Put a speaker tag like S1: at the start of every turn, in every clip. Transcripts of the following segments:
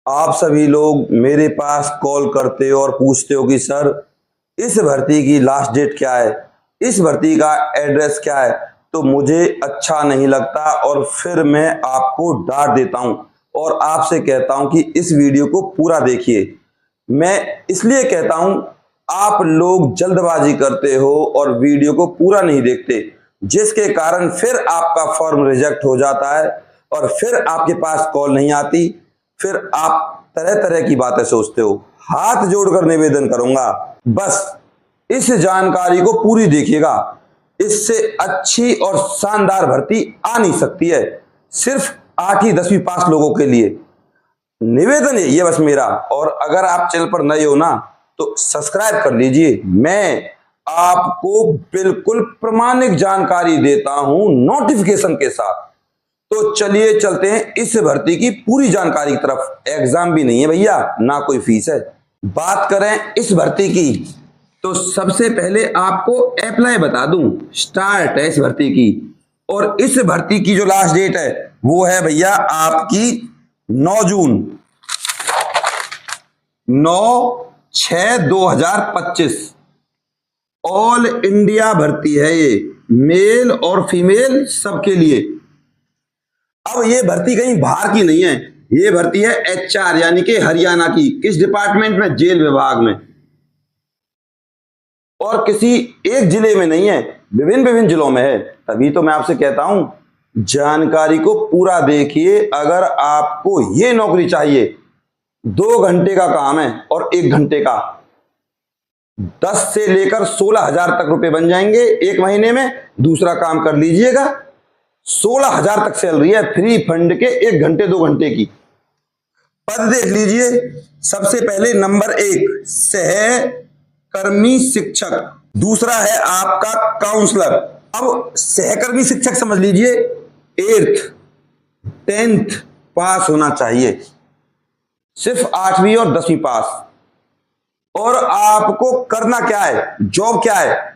S1: आप सभी लोग मेरे पास कॉल करते हो और पूछते हो कि सर इस भर्ती की लास्ट डेट क्या है, इस भर्ती का एड्रेस क्या है। तो मुझे अच्छा नहीं लगता और फिर मैं आपको डांट देता हूं और आपसे कहता हूं कि इस वीडियो को पूरा देखिए। मैं इसलिए कहता हूं, आप लोग जल्दबाजी करते हो और वीडियो को पूरा नहीं देखते, जिसके कारण फिर आपका फॉर्म रिजेक्ट हो जाता है और फिर आपके पास कॉल नहीं आती। फिर आप तरह तरह की बातें सोचते हो। हाथ जोड़कर निवेदन करूंगा, बस इस जानकारी को पूरी देखिएगा। इससे अच्छी और शानदार भर्ती आ नहीं सकती है, सिर्फ 8वीं 10वीं पास लोगों के लिए। निवेदन है ये बस मेरा। और अगर आप चैनल पर नए हो ना तो सब्सक्राइब कर लीजिए। मैं आपको बिल्कुल प्रामाणिक जानकारी देता हूं नोटिफिकेशन के साथ। तो चलिए चलते हैं इस भर्ती की पूरी जानकारी की तरफ। एग्जाम भी नहीं है भैया, ना कोई फीस है। बात करें इस भर्ती की तो सबसे पहले आपको अप्लाई बता दूं, स्टार्ट है इस भर्ती की। और इस भर्ती की जो लास्ट डेट है वो है भैया आपकी 9 जून, 9/6/2025। ऑल इंडिया भर्ती है ये, मेल और फीमेल सबके लिए। अब ये भर्ती कहीं बाहर की नहीं है, ये भर्ती है HR यानी कि हरियाणा की। किस डिपार्टमेंट में? जेल विभाग में। और किसी एक जिले में नहीं है, विभिन्न विभिन्न जिलों में है। तभी तो मैं आपसे कहता हूं जानकारी को पूरा देखिए। अगर आपको ये नौकरी चाहिए, 2 घंटे का काम है और 1 घंटे का 10 से लेकर 16,000 तक रुपए बन जाएंगे एक महीने में। दूसरा काम कर लीजिएगा, 16,000 तक सैलरी है फ्री फंड के 1 घंटे 2 घंटे की। पद देख लीजिए। सबसे पहले नंबर 1 सहकर्मी शिक्षक, दूसरा है आपका काउंसलर। अब सहकर्मी शिक्षक समझ लीजिए 8th 10th पास होना चाहिए, सिर्फ 8वीं और 10वीं पास। और आपको करना क्या है, जॉब क्या है?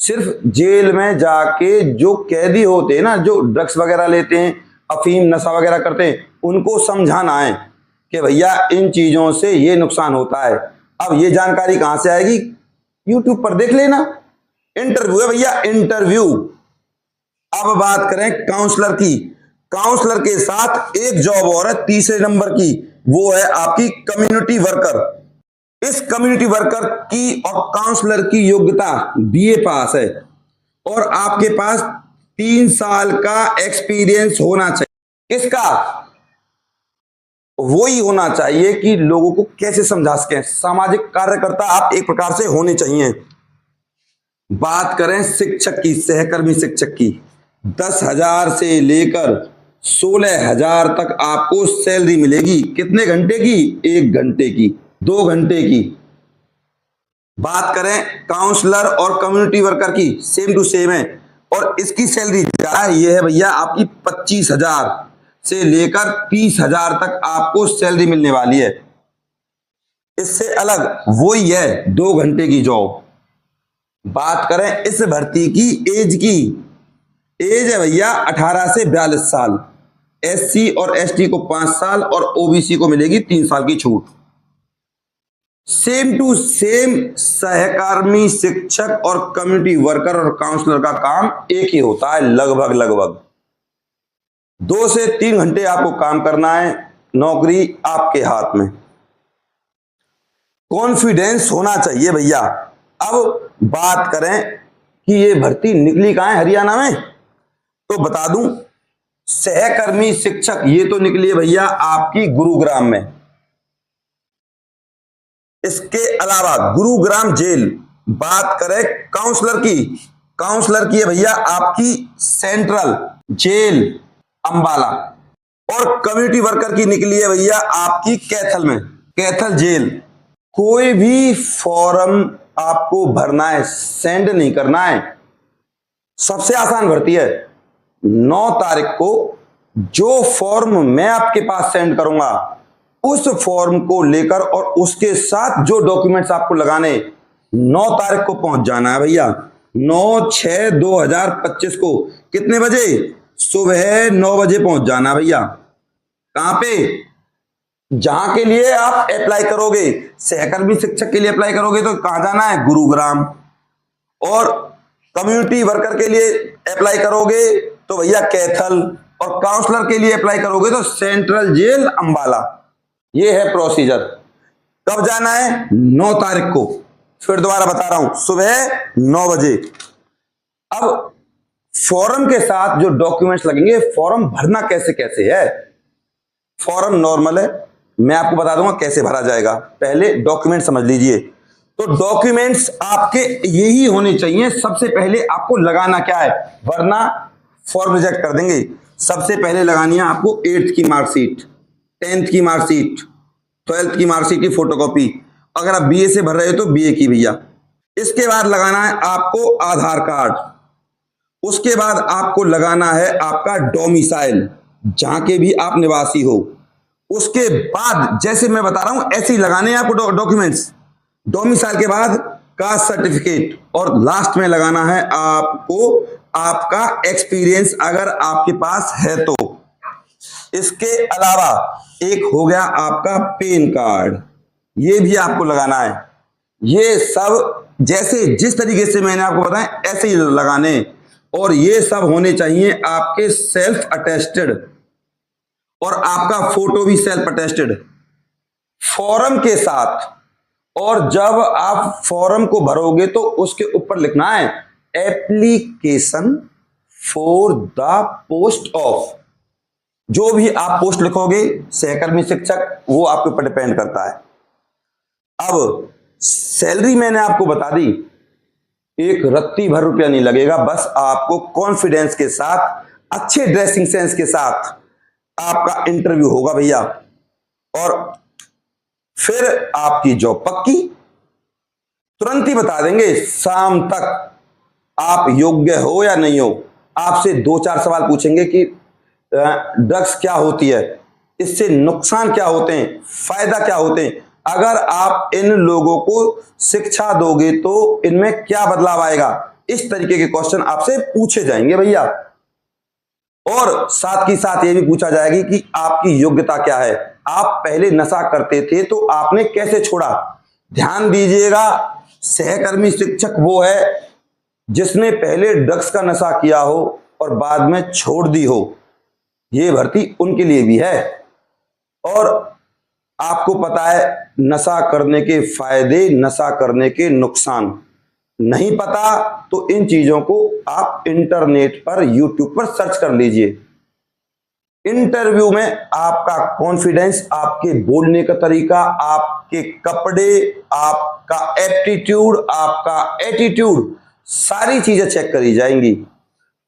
S1: सिर्फ जेल में जाके जो कैदी होते हैं ना, जो ड्रग्स वगैरह लेते हैं, अफीम नशा वगैरह करते हैं, उनको समझाना है कि भैया इन चीजों से ये नुकसान होता है। अब ये जानकारी कहां से आएगी? यूट्यूब पर देख लेना। इंटरव्यू है भैया, इंटरव्यू। अब बात करें काउंसलर की। काउंसलर के साथ एक जॉब और है तीसरे नंबर की, वो है आपकी कम्युनिटी वर्कर। इस कम्युनिटी वर्कर की और काउंसलर की योग्यता BA पास है और आपके पास 3 साल का एक्सपीरियंस होना चाहिए। इसका वो ही होना चाहिए कि लोगों को कैसे समझा सकें। सामाजिक कार्यकर्ता आप एक प्रकार से होने चाहिए। बात करें शिक्षक की, सहकर्मी शिक्षक की, 10,000 से लेकर 16,000 तक आपको सैलरी मिलेगी। कितने घंटे की? 1 घंटे की, 2 घंटे की। बात करें काउंसलर और कम्युनिटी वर्कर की, सेम टू सेम है। और इसकी सैलरी क्या है? ये है भैया आपकी 25,000 से लेकर 30,000 तक आपको सैलरी मिलने वाली है। इससे अलग वही है 2 घंटे की जॉब। बात करें इस भर्ती की एज की, एज है भैया 18 से 42 साल। SC और ST को 5 साल और OBC को मिलेगी 3 साल की छूट। सेम टू सेम सहकर्मी शिक्षक और कम्युनिटी वर्कर और काउंसलर का काम एक ही होता है, लगभग लगभग 2 से 3 घंटे आपको काम करना है। नौकरी आपके हाथ में। कॉन्फिडेंस होना चाहिए भैया। अब बात करें कि ये भर्ती निकली कहां है हरियाणा में, तो बता दूं, सहकर्मी शिक्षक ये तो निकली है भैया आपकी गुरुग्राम में। इसके अलावा गुरुग्राम जेल। बात करें काउंसलर की, काउंसलर की है भैया आपकी सेंट्रल जेल अंबाला। और कम्युनिटी वर्कर की निकली है भैया आपकी कैथल में, कैथल जेल। कोई भी फॉर्म आपको भरना है, सेंड नहीं करना है। सबसे आसान भर्ती है। 9 तारीख को जो फॉर्म मैं आपके पास सेंड करूंगा, उस फॉर्म को लेकर और उसके साथ जो डॉक्यूमेंट्स आपको लगाने, 9 तारीख को पहुंच जाना है भैया। 9/6/2025 को कितने बजे? सुबह 9 बजे पहुंच जाना भैया। कहां पे? जहां के लिए आप अप्लाई करोगे, सहकर्मी शिक्षक के लिए अप्लाई करोगे तो कहां जाना है, गुरुग्राम। और कम्युनिटी वर्कर के लिए अप्लाई करोगे तो भैया कैथल। और काउंसलर के लिए अप्लाई करोगे तो सेंट्रल जेल अंबाला। ये है प्रोसीजर। कब जाना है, 9 तारीख को। फिर दोबारा बता रहा हूं, सुबह 9 बजे। अब फॉर्म के साथ जो डॉक्यूमेंट्स लगेंगे, फॉर्म भरना कैसे कैसे है। फॉर्म नॉर्मल है, मैं आपको बता दूंगा कैसे भरा जाएगा। पहले डॉक्यूमेंट समझ लीजिए। तो डॉक्यूमेंट्स आपके यही होने चाहिए। सबसे पहले आपको लगाना क्या है, वरना फॉर्म रिजेक्ट कर देंगे। सबसे पहले लगानी है आपको 8th की मार्कशीट, 10th की मार्कशीट, 12th की मार्कशीट की फोटोकॉपी। अगर आप बीए से भर रहे हो तो बीए की भैया। इसके बाद लगाना है आपको आधार कार्ड। उसके बाद आपको लगाना है आपका डोमिसाइल, जहां के भी आप निवासी हो। उसके बाद जैसे मैं बता रहा हूं ऐसे ही लगाने हैं आपको डॉक्यूमेंट्स। डोमिसाइल के बाद कास्ट सर्टिफिकेट, और लास्ट में लगाना है आपको आपका एक्सपीरियंस अगर आपके पास है तो। इसके अलावा एक हो गया आपका पैन कार्ड, ये भी आपको लगाना है। ये सब जैसे जिस तरीके से मैंने आपको बताया ऐसे ही लगाने, और ये सब होने चाहिए आपके सेल्फ अटेस्टेड, और आपका फोटो भी सेल्फ अटेस्टेड फॉर्म के साथ। और जब आप फॉर्म को भरोगे तो उसके ऊपर लिखना है application for the post of. जो भी आप पोस्ट लिखोगे सहकर्मी शिक्षक, वो आपके ऊपर डिपेंड करता है। अब सैलरी मैंने आपको बता दी, एक रत्ती भर रुपया नहीं लगेगा। बस आपको कॉन्फिडेंस के साथ, अच्छे ड्रेसिंग सेंस के साथ आपका इंटरव्यू होगा भैया, और फिर आपकी जॉब पक्की। तुरंत ही बता देंगे शाम तक आप योग्य हो या नहीं हो। आपसे 2-4 सवाल पूछेंगे कि ड्रग्स क्या होती है, इससे नुकसान क्या होते हैं, फायदा क्या होते हैं, अगर आप इन लोगों को शिक्षा दोगे तो इनमें क्या बदलाव आएगा। इस तरीके के क्वेश्चन आपसे पूछे जाएंगे भैया। और साथ ही साथ ये भी पूछा जाएगी कि आपकी योग्यता क्या है। आप पहले नशा करते थे तो आपने कैसे छोड़ा। ध्यान दीजिएगा, सहकर्मी शिक्षक वो है जिसने पहले ड्रग्स का नशा किया हो और बाद में छोड़ दी हो। ये भर्ती उनके लिए भी है। और आपको पता है नशा करने के फायदे, नशा करने के नुकसान। नहीं पता तो इन चीजों को आप इंटरनेट पर, यूट्यूब पर सर्च कर लीजिए। इंटरव्यू में आपका कॉन्फिडेंस, आपके बोलने का तरीका, आपके कपड़े, आपका एप्टीट्यूड, आपका एटीट्यूड, सारी चीजें चेक करी जाएंगी।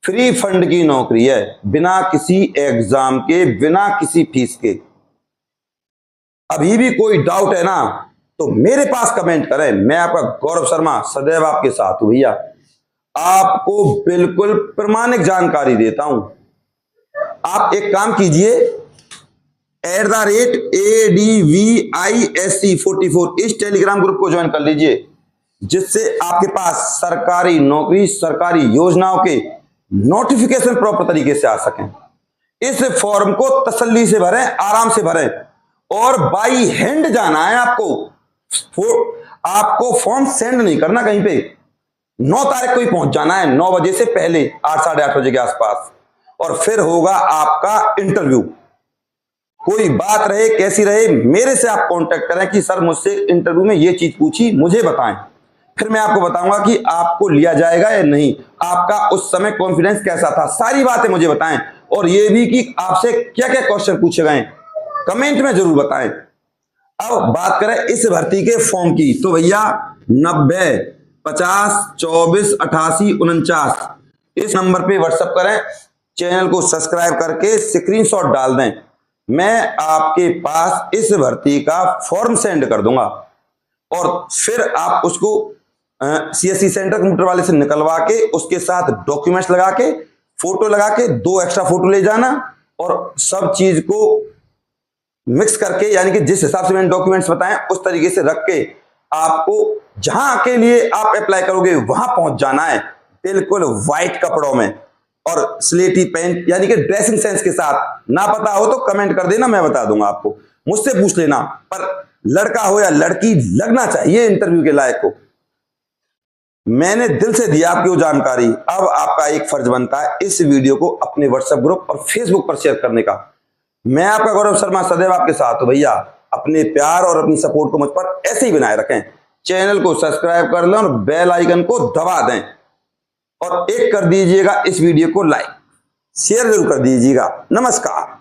S1: फ्री फंड की नौकरी है, बिना किसी एग्जाम के, बिना किसी फीस के। अभी भी कोई डाउट है ना तो मेरे पास कमेंट करें। मैं आपका गौरव शर्मा सदैव आपके साथ हूं भैया। आपको बिल्कुल प्रामाणिक जानकारी देता हूं। आप एक काम कीजिए, @ADVISC44 इस टेलीग्राम ग्रुप को ज्वाइन कर लीजिए, जिससे आपके पास सरकारी नौकरी, सरकारी योजनाओं के नोटिफिकेशन प्रॉपर तरीके से आ सकें। इस फॉर्म को तसल्ली से भरें, आराम से भरें, और बाई हैंड जाना है आपको। आपको फॉर्म सेंड नहीं करना कहीं पे। 9 तारीख को ही पहुंच जाना है, 9 बजे से पहले, 8 साढ़े 8 बजे के आसपास। और फिर होगा आपका इंटरव्यू। कोई बात रहे कैसी रहे, मेरे से आप कांटेक्ट करें कि सर मुझसे इंटरव्यू में ये चीज पूछी, मुझे बताएं। फिर मैं आपको बताऊंगा कि आपको लिया जाएगा या नहीं, आपका उस समय कॉन्फिडेंस कैसा था, सारी बातें मुझे बताएं। और ये भी कि आपसे क्या क्या क्वेश्चन पूछे गए, कमेंट में जरूर बताएं। अब बात करें इस भर्ती के फॉर्म की, तो भैया 90 50 24 88 49 इस नंबर पे व्हाट्सएप करें। चैनल को सब्सक्राइब करके स्क्रीनशॉट डाल दें। मैं आपके पास इस भर्ती का फॉर्म सेंड कर दूंगा, और फिर आप उसको CSC सेंटर कंप्यूटर वाले से निकलवा के, उसके साथ डॉक्यूमेंट्स लगा के, फोटो लगा के, 2 एक्स्ट्रा फोटो ले जाना, और सब चीज को मिक्स करके, यानी कि जिस हिसाब से मैंने डॉक्यूमेंट्स बताए उस तरीके से रख के आपको जहां के लिए आप अप्लाई करोगे वहां पहुंच जाना है, बिल्कुल व्हाइट कपड़ों में और स्लेटी पेन, यानी कि ड्रेसिंग सेंस के साथ। ना पता हो तो कमेंट कर देना, मैं बता दूंगा आपको। मुझसे पूछ लेना, पर लड़का हो या लड़की लगना चाहिए इंटरव्यू के लायक हो। मैंने दिल से दिया आपकी वो जानकारी, अब आपका एक फर्ज बनता है इस वीडियो को अपने व्हाट्सएप ग्रुप और फेसबुक पर शेयर करने का। मैं आपका गौरव शर्मा सदैव आपके साथ हूं भैया। अपने प्यार और अपनी सपोर्ट को मुझ पर ऐसे ही बनाए रखें। चैनल को सब्सक्राइब कर लें और बेल आइकन को दबा दें, और एक कर दीजिएगा इस वीडियो को लाइक, शेयर जरूर कर दीजिएगा। नमस्कार।